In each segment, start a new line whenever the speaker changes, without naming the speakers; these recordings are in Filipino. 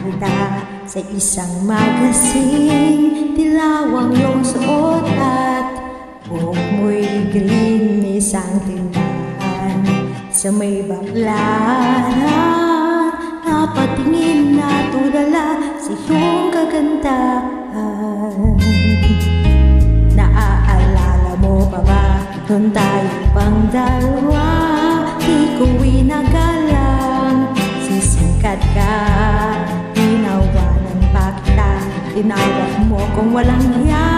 Nakita sa isang magazine, dilawang iyong suot at buhok mo'y green. Isang tindahan sa may Baclaran, napatingin na tulala sa iyong kagandahan. Naaalala mo pa ba noon tayo pang dalawa? Ikaw nagalang, sisikat ka, tinawanan pa kita. Tinawag mo kung walang hiya,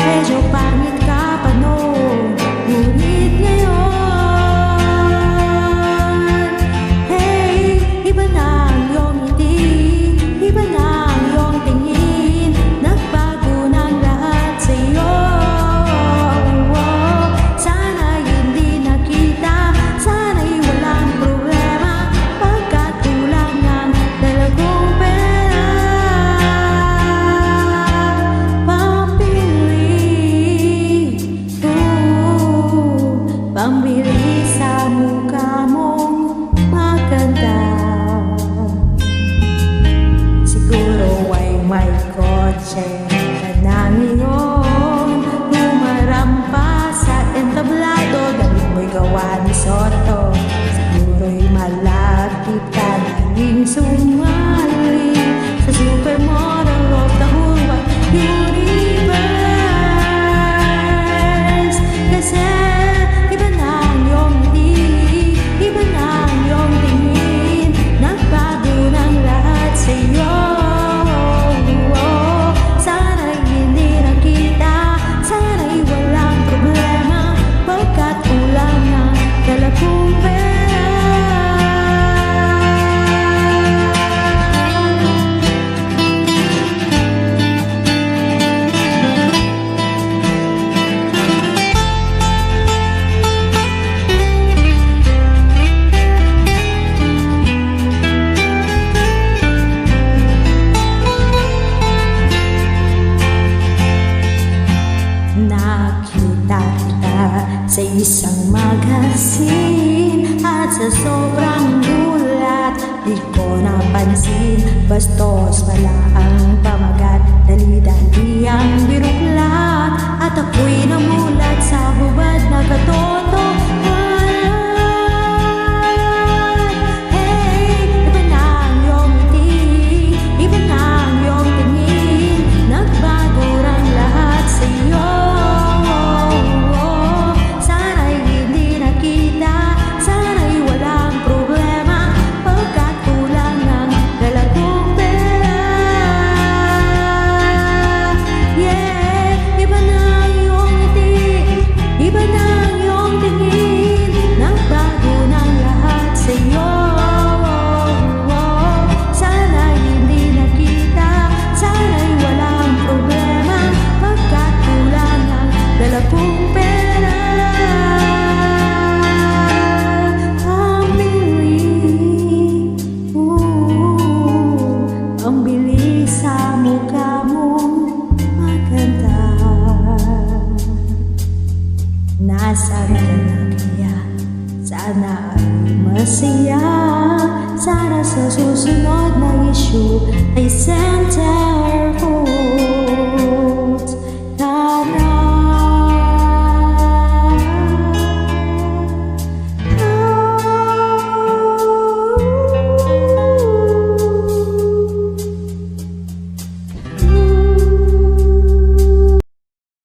medyo pangit ka pa noon. Ngunit ngayon, hey, iba na ang iyong ngiti, iba na ang iyong tingin, nagbago ng lahat sa'yo. Sana'y hindi nakita, sana'y walang problema, pagkat kulang ng dalawang pera. Pambili sa mukha mong maganda. Siguro ay may kotse ka na ngayon, lumarampa sa entablado, damit mo'y gawa ni Soto. Siguro'y malapit ka naging sumali sa supermodel of the whole wide universe. Kasi iba na ang iyong ngiti, iba na ang iyong tingin, nagbago ng lahat sa'yo. Sana'y hindi nakita, sana'y walang problema, pagkat kulang ng dala kong pera. Nakita kita sa isang magazine, at sa sobrang gulat di ko napansin, bastos pala ang pamagat, dali-dali ang biruklat, at ako'y namulat sa hubad na katotohanan. Hey, iba na ang iyong ngiti, iba na ang iyong tingin, nagbago ang lahat sa'yo. Nasaan ka na kaya? Sana ay masaya. Sana sa susunod na issue ay sentence